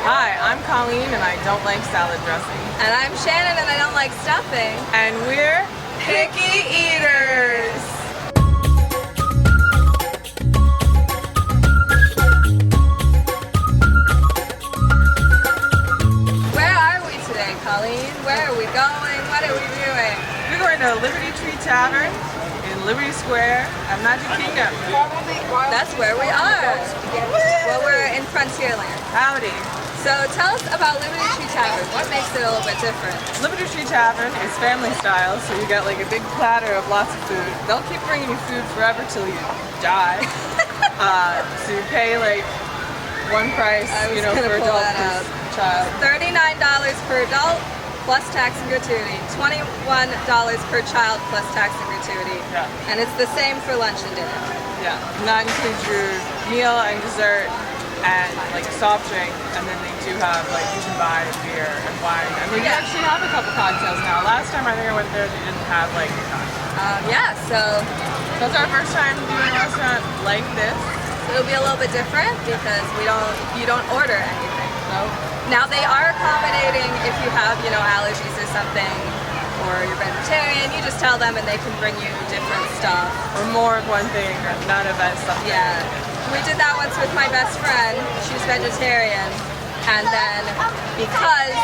Hi, I'm Colleen and I don't like salad dressing. And I'm Shannen and I don't like stuffing. And we're picky eaters. Where are we today, Colleen? Where are we going? What are we doing? We're going to Liberty Tree Tavern in Liberty Square at Magic Kingdom. That's where we are. Well, we're in Frontierland. Howdy. So tell us about Liberty Tree Tavern. What makes it a little bit different? Liberty Tree Tavern is family style, so you get like a big platter of lots of food. They'll keep bringing you food forever till you die. So you pay like one price, you know, for adult and child. $39 per adult plus tax and gratuity. $21 per child plus tax and gratuity. Yeah. And it's the same for lunch and dinner. Yeah. And that includes your meal and dessert and like a soft drink, and then they do have like you can buy beer and wine. I mean, they actually have a couple cocktails now. Last time I think I went there, they didn't have like a cocktail. Yeah, so it's our first time doing a restaurant like this. It'll be a little bit different because you don't order anything. Nope. Now they are accommodating if you have, you know, allergies or something, or you're vegetarian, you just tell them and they can bring you different stuff. Or more of one thing, or none of that stuff. Yeah. We did that once with my best friend. She's vegetarian. And then because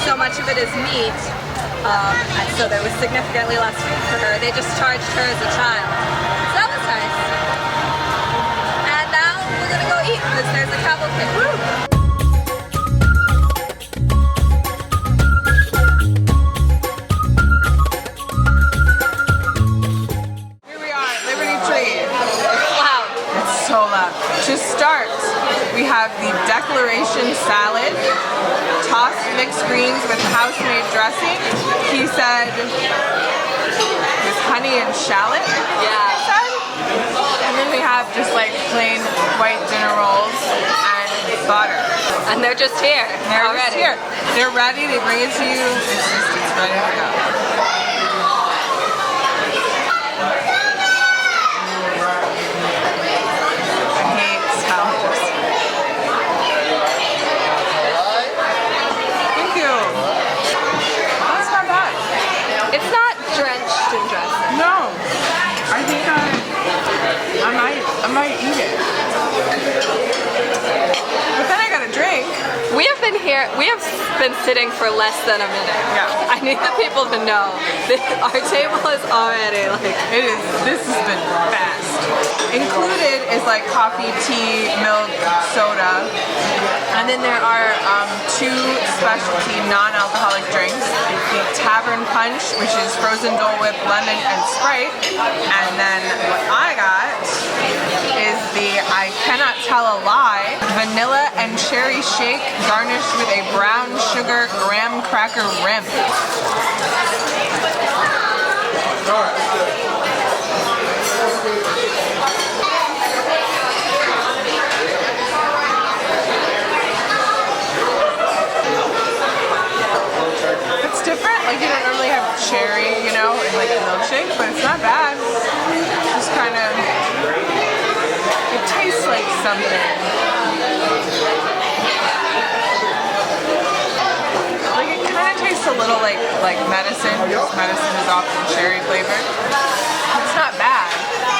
so much of it is meat, and so there was significantly less food for her, they just charged her as a child. So that was nice. And now we're gonna go eat because there's a cavalcade. Woo! To start, we have the Declaration Salad, tossed mixed greens with house-made dressing. He said with honey and shallot. Yeah. And then we have just like plain white dinner rolls and butter. And they're just here. They're already here. They're ready. They bring it to you. It's ready to go. I might eat it. But then I got a drink. We have been sitting for less than a minute. Yeah. I need the people to know that our table is already like... This has been fast. Included is like coffee, tea, milk, soda. And then there are two specialty non-alcoholic drinks. The Tavern Punch, which is frozen Dole Whip, lemon, and Sprite. And then what I got is the I Cannot Tell a Lie vanilla and cherry shake garnished with a brown sugar graham cracker rim. It's different, like you don't normally have cherry, you know, in like a milkshake, but it's not bad. It's just kind of, it tastes like something. Like it kind of tastes a little like medicine, because medicine is often cherry flavored. It's not bad.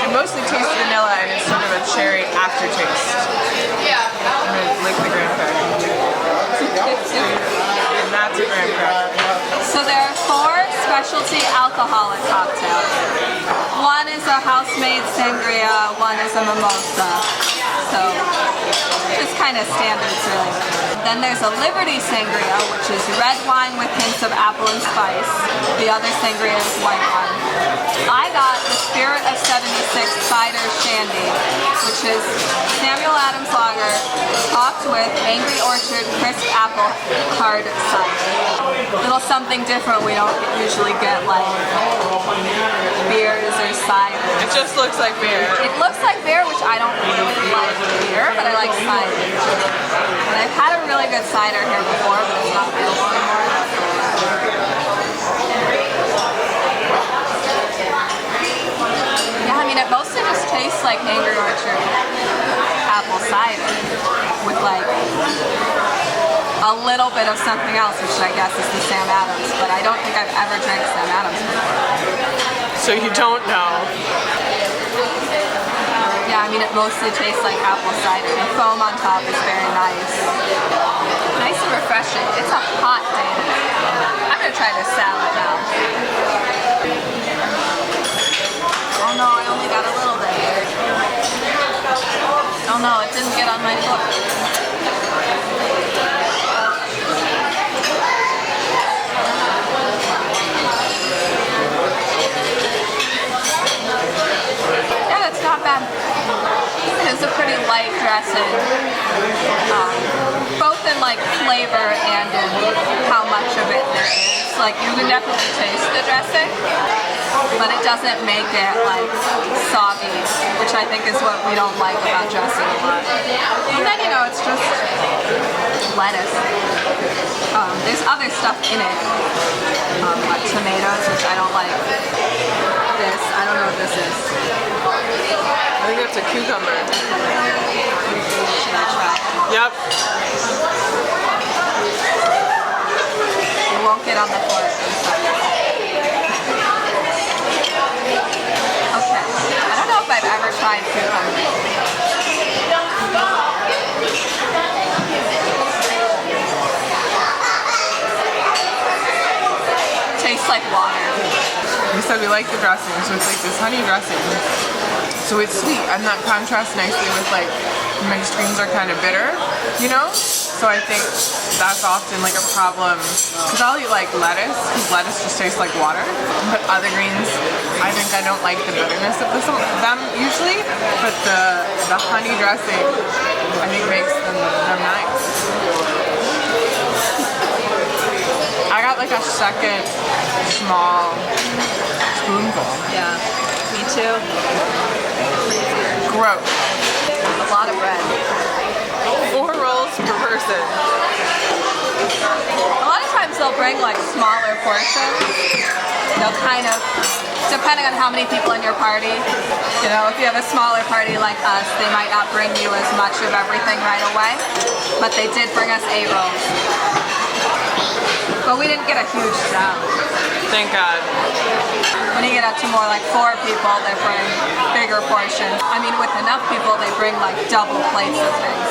It mostly tastes vanilla and it's sort of a cherry aftertaste. Yeah. I'm gonna lick the graham cracker. And that's a graham cracker. So there are 4 specialty alcoholic cocktails. One is a house-made sangria, one is a mimosa. So just kind of standards really. Then there's a Liberty Sangria, which is red wine with hints of apple and spice. The other sangria is white wine. I got the Spirit of 76 Cider Shandy, which is Samuel Adams Lager topped with Angry Orchard crisp apple hard cider. A little something different we don't usually get, like beers or cider. It just looks like beer. It looks like beer, which I don't really like beer, but I like cider. And I've had a really good cider here before, but it's not available anymore. Yeah, I mean, it mostly just tastes like Angry Orchard apple cider with like a little bit of something else, which I guess is the Sam Adams, but I don't think I've ever drank Sam Adams before. So you don't know. Yeah, I mean it mostly tastes like apple cider. The foam on top is very nice. Nice and refreshing. It's a hot day today. I'm gonna try this salad now. Oh no, I only got a little bit. Oh no, it didn't get on my fork. Yeah, that's not bad. It's a pretty light dressing, both in like flavor and in how much of it there is. Like you can definitely taste the dressing, but it doesn't make it like soggy, which I think is what we don't like about dressing a lot. And then it's just lettuce. There's other stuff in it, like tomatoes, which I don't like. This, I don't know what this is. I think that's a cucumber. Should I try? Yep. It won't get on the fork. Okay. I don't know if I've ever tried cucumber. Tastes like water. We said we like the dressing, so it's like this honey dressing. So it's sweet, and that contrasts nicely with like mixed greens are kind of bitter, So I think that's often like a problem, because I'll eat like lettuce, because lettuce just tastes like water. But other greens, I think I don't like the bitterness of them usually, but the honey dressing, I think makes them nice. I got like a second small spoonful. Yeah, me too. Gross. A lot of bread. 4 rolls per person. A lot of times they'll bring like smaller portions. They'll kind of, depending on how many people in your party, if you have a smaller party like us, they might not bring you as much of everything right away. But they did bring us 8 rolls. But we didn't get a huge salad. Thank God. When you get up to more like 4 people, they bring bigger portions. I mean, with enough people, they bring like double plates of things.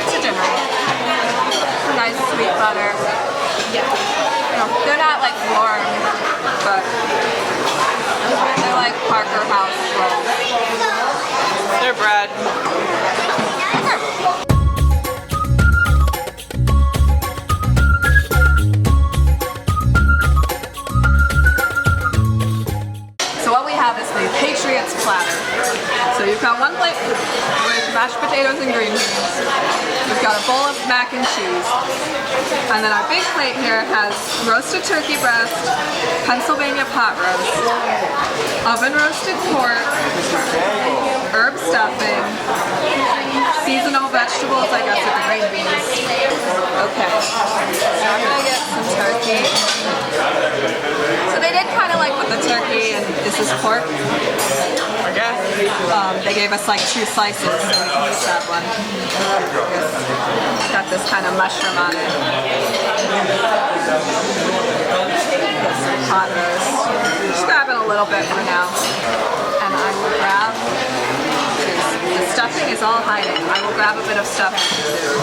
It's a dinner. Nice sweet butter. They're not like warm, but they're like Parker House rolls. They're bread. Patriot's platter. So you've got one plate with mashed potatoes and green beans. We've got a bowl of mac and cheese. And then our big plate here has roasted turkey breast, Pennsylvania pot roast, oven roasted pork, herb stuffing, seasonal vegetables, I guess, with the green beans. Okay, so I'm gonna get some turkey. So they did kind of like with the turkey, and is this pork? I guess. They gave us like 2 slices, so we can use that one. It's got this kind of mushroom on it. Some hot roast. Just grabbing a little bit for now. And I will grab, the stuffing is all hiding, I will grab a bit of stuffing too.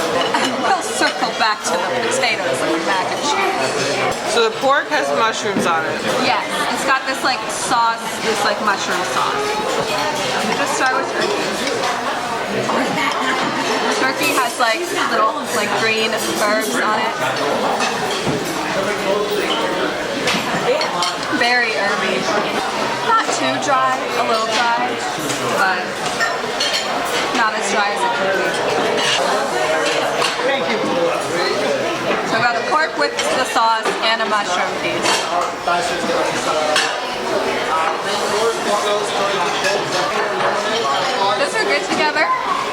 And we'll circle back to the potatoes and the mac and cheese. So the pork has mushrooms on it. Yes, it's got this like sauce, this like mushroom sauce. I'm gonna just start with turkey. Turkey has like little like green herbs on it. Very herby. Not too dry, a little dry, but not as dry as it could be. So I got a pork with the sauce and a mushroom piece. Those are good together.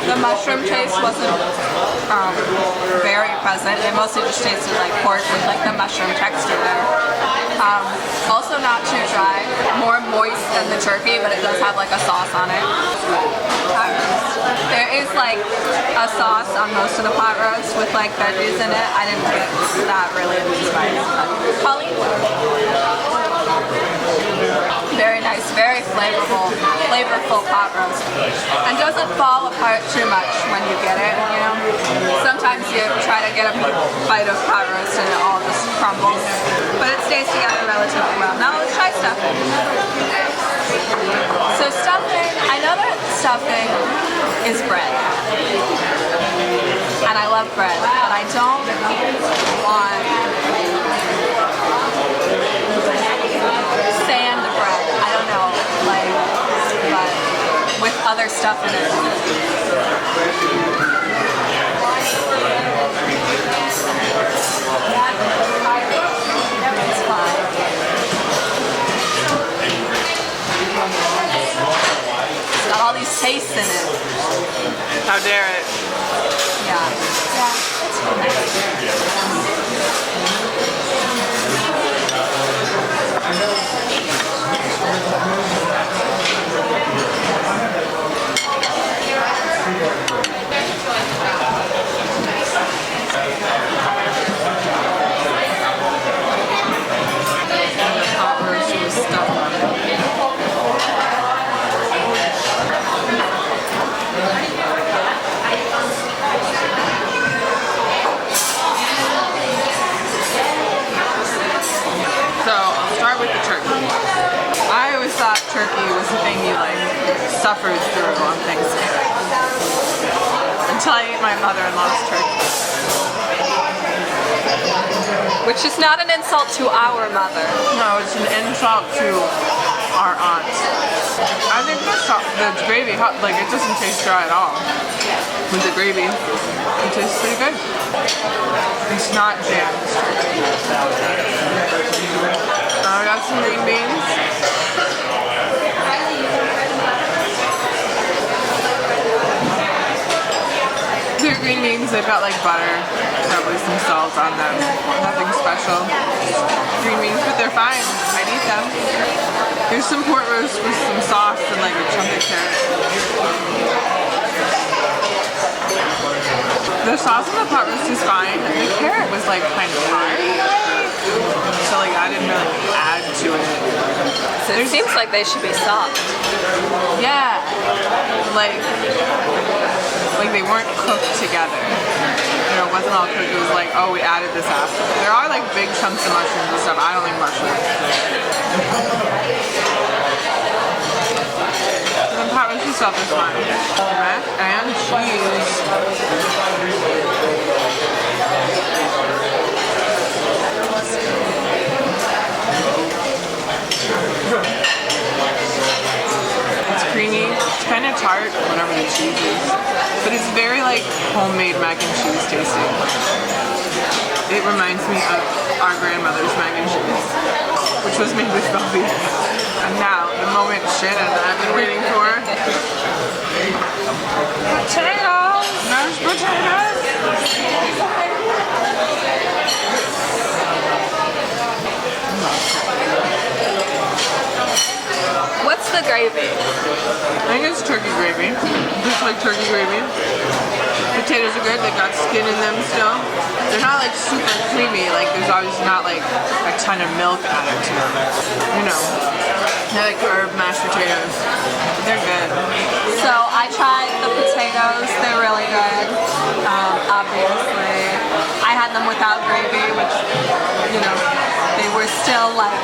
The mushroom taste wasn't very present. It mostly just tasted like pork with like the mushroom texture there. Also not too dry, more moist than the turkey, but it does have like a sauce on it. like a sauce on most of the pot roast with like veggies in it. I didn't get that really into spice. Colleen? Very nice, very flavorful pot roast. And doesn't fall apart too much when you get it, you know? Sometimes you try to get a bite of pot roast and it all just crumbles. But it stays together relatively well. Now let's try stuffing. So stuffing, I know that stuffing is bread. And I love bread, but I don't want sand bread. I don't know, like, but with other stuff in it. It's fine. It's got all these tastes in it. How dare it? Yeah. Yeah, it's turkey was the thing you like suffered through on Thanksgiving. Until I ate my mother-in-law's turkey. Which is not an insult to our mother. No, it's an insult to our aunt. I think the gravy, like it doesn't taste dry at all. With the gravy, it tastes pretty good. It's not jam. I got some green beans. They're green beans, they've got like butter, probably some salt on them. Nothing special. Green beans, but they're fine. I'd eat them. Here's some pork roast with some sauce and like a chunk of carrot. The sauce on the pot roast is fine. The carrot was like kind of hard. So like I didn't really add to it. So it seems like they should be soft. Yeah. Like they weren't cooked together. You know, it wasn't all cooked. It was like, oh, we added this after. There are like big chunks of mushrooms and stuff. I don't like mushrooms. The pot roast itself is fine. Mac and cheese. It's creamy. It's kind of tart, whatever the cheese is. But it's very like homemade mac and cheese tasting. It reminds me of our grandmother's mac and cheese, which was made with bell beef. And now, the moment Shannen I've been waiting for. Potatoes! Mashed potatoes! What's the gravy? I think it's turkey gravy. Just like turkey gravy. Potatoes are good, they've got skin in them still. They're not like super creamy, like there's obviously not like a ton of milk added to them. You know, they're like herb mashed potatoes. They're good. So I tried the potatoes, they're really good. Obviously. I had them without gravy, which, you know, they were still like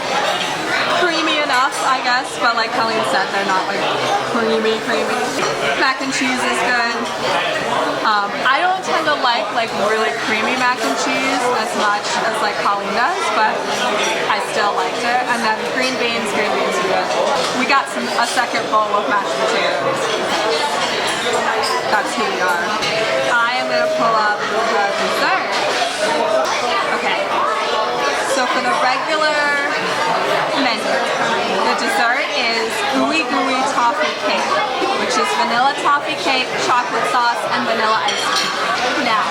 creamy enough, I guess, but like Colleen said, they're not like creamy. Mac and cheese is good. I don't tend to like really creamy mac and cheese as much as like Colleen does, but I still liked it. And then green beans are good. We got a second bowl of mashed potatoes. That's who we are. I am gonna pull up the dessert. Okay. So for the regular menu, the dessert is Ooey Gooey Toffee Cake, which is vanilla toffee cake, chocolate sauce, and vanilla ice cream. Now,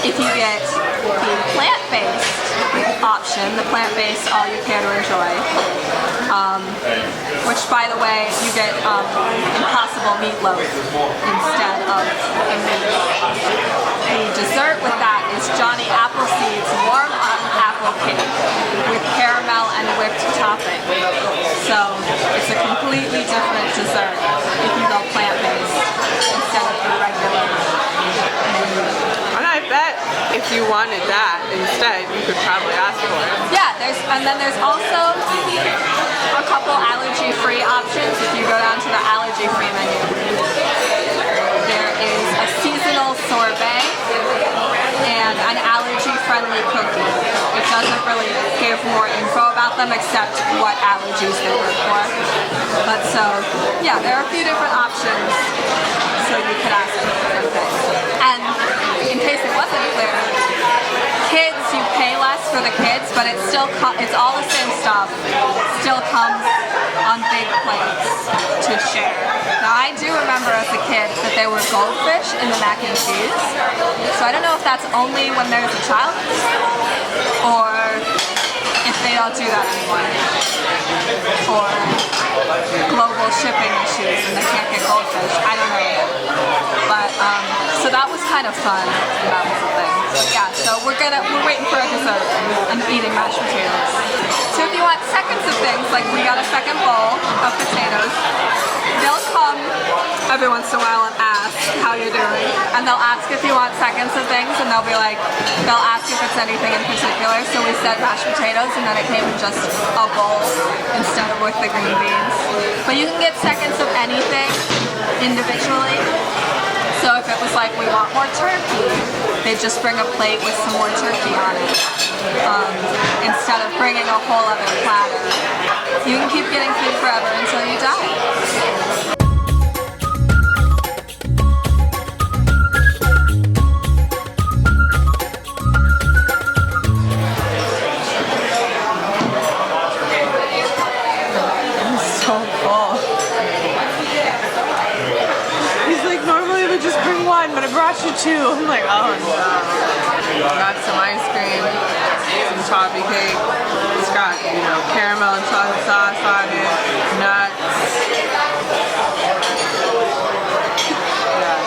if you get the plant-based option, the plant-based all you care to enjoy, which by the way, you get Impossible vegetable meatloaf instead of a meat. A dessert with that is Johnny Appleseed's warm apple cake with caramel and whipped topping. So it's a completely different dessert if you go plant-based instead of the regular menu. And I bet if you wanted that instead, you could probably ask for it. Yeah, and then there's also a couple allergy-free options if you go down to the allergy-free menu. There is a seasonal sorbet and an allergy-friendly cookie. It doesn't really give more info about them except what allergies they work for. But so, yeah, there are a few different options so you could ask for different things. And in case it wasn't clear, kids, you pay less for the kids, but it's still it's all the same stuff. Still comes on big plates to share. Now I do remember as a kid that there were goldfish in the mac and cheese. So I don't know if that's only when there's a child at the table, or if they don't do that anymore. Or global shipping issues and they can't get goldfish. I don't know yet. But so that was kind of fun. That was the thing. Yeah, so we're waiting for a dessert. I'm eating mashed potatoes. So if you want seconds of things, like we got a second bowl of potatoes, they'll come every once in a while and ask how you're doing. And they'll ask if you want seconds of things, and they'll ask if it's anything in particular. So we said mashed potatoes, and then it came in just a bowl instead of with the green beans. But you can get seconds of anything individually. So if it was like, we want more turkey, they'd just bring a plate with some more turkey on it, instead of bringing a whole other platter. You can keep getting food forever until you die. But I brought you two. I'm like, oh no. Got some ice cream, some toffee cake. It's got, caramel and chocolate sauce on it, nuts. Yeah.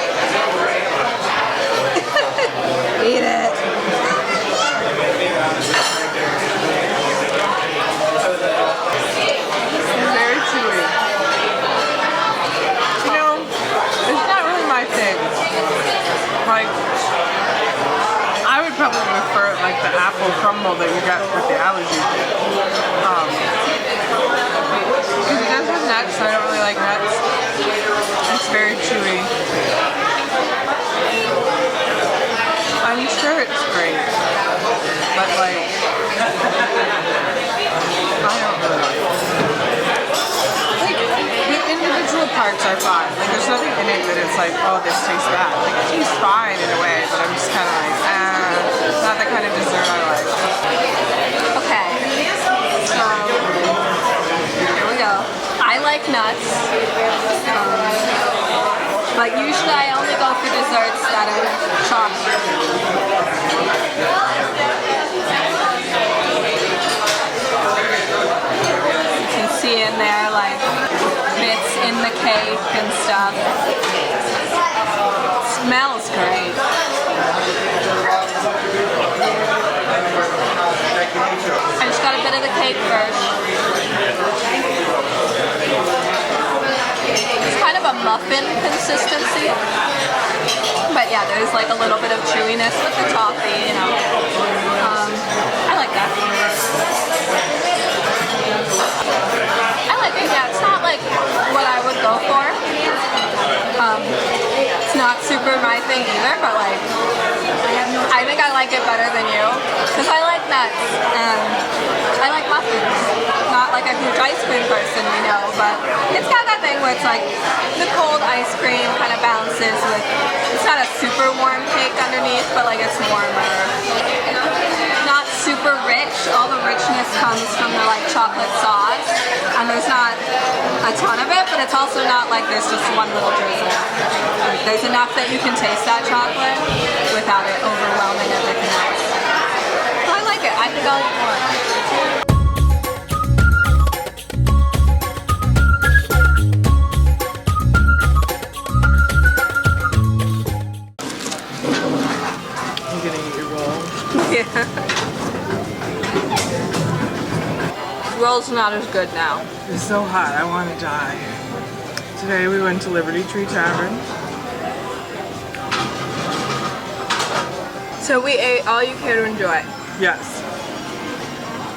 Eat it. It's very chewy. It's not really my thing. Like, I would probably prefer like the apple crumble that you got with the allergies. Because it does have nuts, so I don't really like nuts. It's very chewy. I'm sure it's great, but like, I don't really like it. Like, the individual parts are fine. Like, there's nothing in it that it's like, oh, this tastes bad. Like, it tastes fine in a way, but I'm just kind of like, it's not the kind of dessert I like. Okay, so here we go. I like nuts, but usually I only go for desserts that are chocolate. You can see in there like bits in the cake and stuff. Smells great. I just got a bit of the cake first. It's kind of a muffin consistency. But yeah, there's like a little bit of chewiness with the toffee, I like that. I like it, yeah. It's not like what I would go for. It's not super my thing either, but like, I think I like it better than you. Because I like nuts, and I like muffins. Not like a huge ice cream person, but it's got that thing where it's like, the cold ice cream kind of balances with, it's not a super warm cake underneath, but like it's warmer. Not super rich, all the richness comes from the like chocolate sauce, and there's not a ton of it, but it's also not like there's just one little drizzle. Like, there's enough that you can taste that chocolate without it overwhelming everything else. So I like it. I think I'll eat more. Feels not as good now. It's so hot, I want to die. Today we went to Liberty Tree Tavern. So we ate all you care to enjoy, Yes.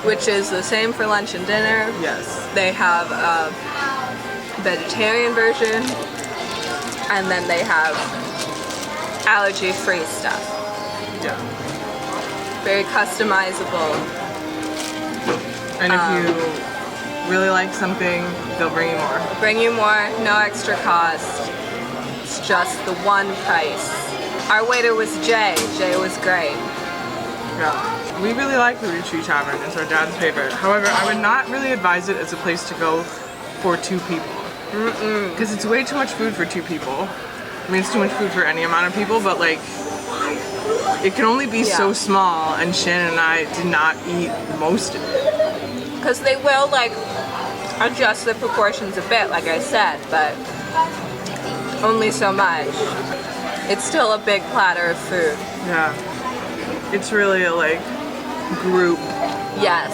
which is the same for lunch and dinner. Yes. They have a vegetarian version, and then they have allergy-free stuff. Yeah. Very customizable. And if you really like something, they'll bring you more. Bring you more, no extra cost. It's just the one price. Our waiter was Jay. Jay was great. Yeah. We really like Liberty Tree Tavern. It's our dad's favorite. However, I would not really advise it as a place to go for 2 people. Because it's way too much food for 2 people. I mean, it's too much food for any amount of people, but like, it can only be so small, and Shannon and I did not eat most of it. Because they will like adjust the proportions a bit, like I said, but only so much. It's still a big platter of food. Yeah. It's really a like group. Yes.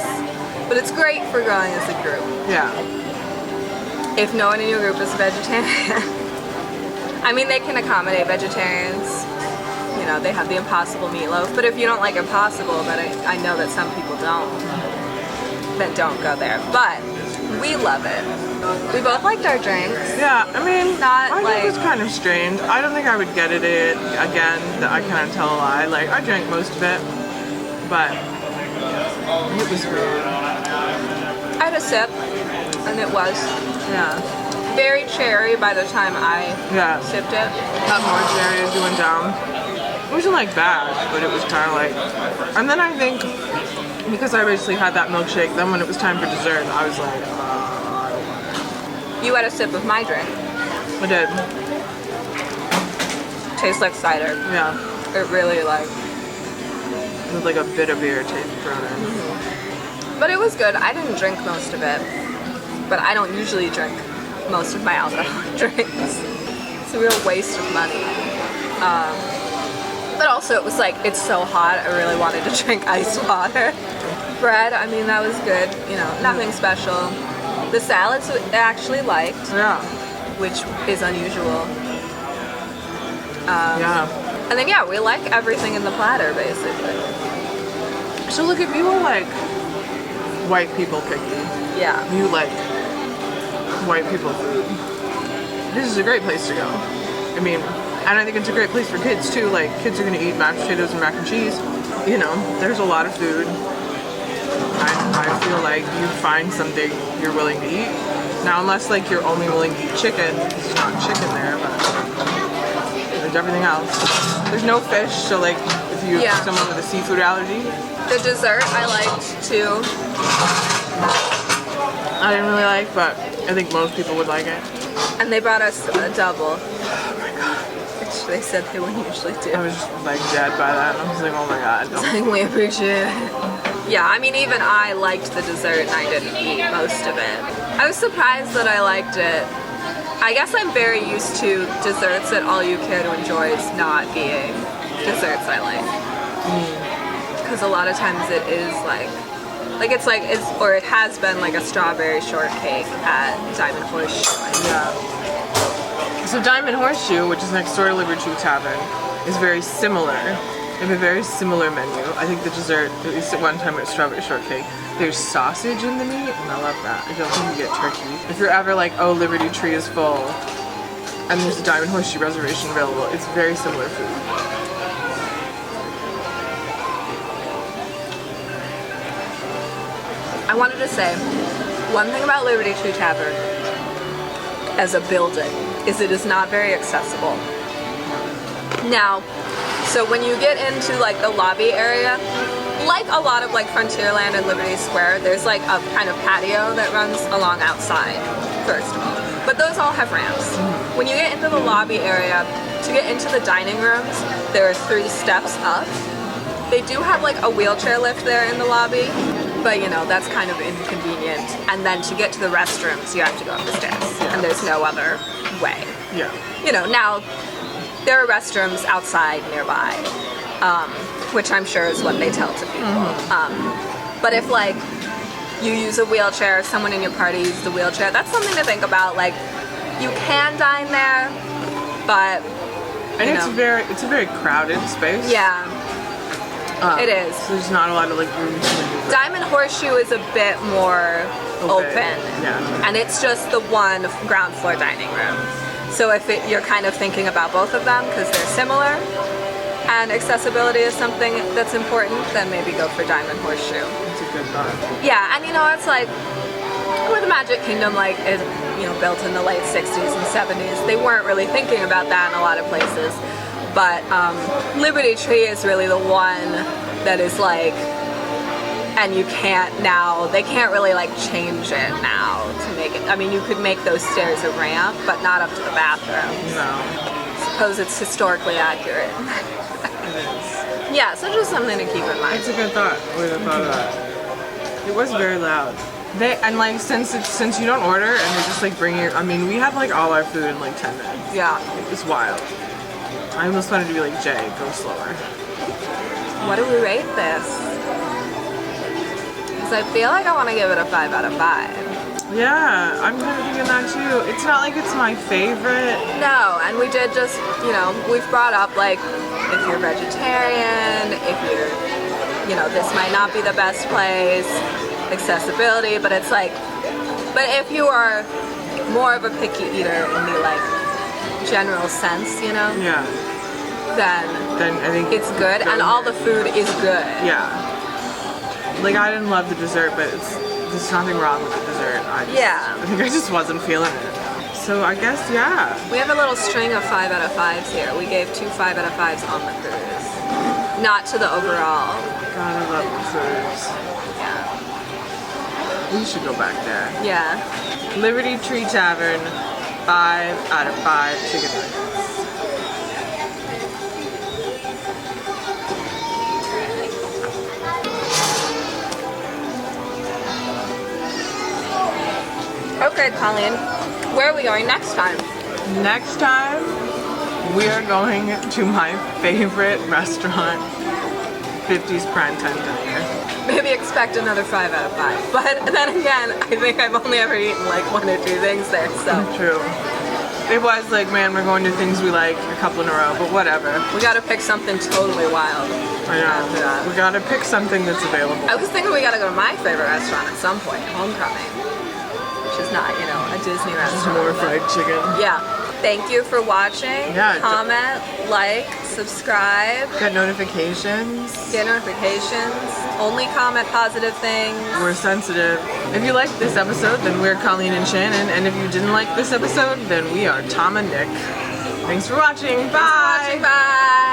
But it's great for going as a group. Yeah. If no one in your group is vegetarian. I mean, they can accommodate vegetarians. You know, they have the Impossible meatloaf. But if you don't like Impossible, but I know that some people don't, then don't go there. But we love it. We both liked our drinks. Yeah, I mean, Not I like- think it's kind of strange. I don't think I would get it again. I kind of tell a lie. Like, I drank most of it, but it was weird. I had a sip, and it was very cherry by the time I Yeah. sipped it. Got more cherry as you went down. It wasn't like bad, but it was kind of like. And then I think because I basically had that milkshake, then when it was time for dessert, I was like, You had a sip of my drink. I did. Tastes like cider. Yeah. It really like, With like a bit of beer taste thrown in. but it was good. I didn't drink most of it, but I don't usually drink most of my alcoholic drinks. It's a real waste of money. But also it was like, it's so hot, I really wanted to drink ice water. Bread, I mean, that was good, you know, nothing special. The salads I actually liked, Yeah. which is unusual. Yeah. And then yeah, we like everything in the platter basically. So look, if you were like white people picky, Yeah. you like white people food, this is a great place to go. I mean, and I think it's a great place for kids too. Like, kids are gonna eat mashed potatoes and mac and cheese. You know, there's a lot of food. I feel like you find something you're willing to eat. Now, unless like you're only willing to eat chicken, there's not chicken there, but there's everything else. There's no fish, so like if you have someone with a seafood allergy. The dessert I liked too. I didn't really like, but I think most people would like it. And they brought us a double, Oh my god. which they said they wouldn't usually do. I was just like dead by that. I was like, oh my god. No. I think we appreciate it. Yeah, I mean, even I liked the dessert and I didn't eat most of it. I was surprised that I liked it. I guess I'm very used to desserts that all you care to enjoy is not being desserts I like. Because a lot of times it is like it has been like a strawberry shortcake at Diamond Horseshoe. Yeah. So Diamond Horseshoe, which is next door to Liberty Tree Tavern, is very similar. They have a very similar menu. I think the dessert, at least at one time, it was strawberry shortcake. There's sausage in the meat, and I love that. I don't think you get turkey. If you're ever like, oh, Liberty Tree is full, and there's a Diamond Horseshoe reservation available, it's very similar food. I wanted to say, one thing about Liberty Tree Tavern as a building is it is not very accessible. Now, so when you get into like the lobby area, like a lot of like Frontierland and Liberty Square, there's like a kind of patio that runs along outside, first of all. But those all have ramps. When you get into the lobby area, to get into the dining rooms, there are 3 steps up. They do have like a wheelchair lift there in the lobby, but you know, that's kind of inconvenient. And then to get to the restrooms, you have to go up the stairs, and there's no other way. Yeah. You know, now there are restrooms outside nearby, which I'm sure is what they tell to people. But if like you use a wheelchair, someone in your party uses a wheelchair. That's something to think about. Like, you can dine there, but and it's a very crowded space. Yeah, it is. So there's not a lot of like room to maneuver. Diamond Horseshoe is a bit more open. Yeah. And it's just the one ground floor dining room. So if you're kind of thinking about both of them because they're similar and accessibility is something that's important, then maybe go for Diamond Horseshoe. It's a good thought. Yeah, and it's like with Magic Kingdom, like is built in the late 60s and 70s. They weren't really thinking about that in a lot of places. But Liberty Tree is really the one that is like, and they can't really like change it now to make it, I mean, you could make those stairs a ramp, but not up to the bathroom. No. I suppose it's historically accurate. It is. Yeah, so just something to keep in mind. It's a good thought. I would have thought of that. It was very loud. And like since you don't order and they just like bring your, I mean, we had like all our food in like 10 minutes. Yeah. It was wild. I almost wanted to be like, Jay, go slower. What do we rate this? Because I feel like I want to give it a 5 out of 5. Yeah, I'm kind of thinking that too. It's not like it's my favorite. No, and we did just, we've brought up like, if you're vegetarian, if you're, this might not be the best place, accessibility, but it's like, but if you are more of a picky eater in the like general sense, Yeah. then I think it's good, and all the food is good. Yeah. Like I didn't love the dessert, but there's nothing wrong with the dessert. I think I just wasn't feeling it. So I guess, yeah. We have a little string of 5 out of 5s here. We gave 2 5 out of 5s on the cruise, not to the overall. God, I love the cruise. Yeah. We should go back there. Yeah. Liberty Tree Tavern, 5 out of 5 chicken nuggets. Okay, Colleen, where are we going next time? Next time, we are going to my favorite restaurant, 50s Primetime Diner. Maybe expect another 5 out of 5. But then again, I think I've only ever eaten like 1 or 2 things there, so. True. It was like, man, we're going to things we like a couple in a row, but whatever. We gotta pick something totally wild. I know. We gotta pick something that's available. I was thinking we gotta go to my favorite restaurant at some point, Homecoming. Which is not, a Disney restaurant. More fried chicken. Yeah. Thank you for watching. Yeah, comment, like, subscribe. Get notifications. Get notifications. Only comment positive things. We're sensitive. If you liked this episode, then we're Colleen and Shannon. And if you didn't like this episode, then we are Tom and Nick. Thanks for watching. Bye. Bye.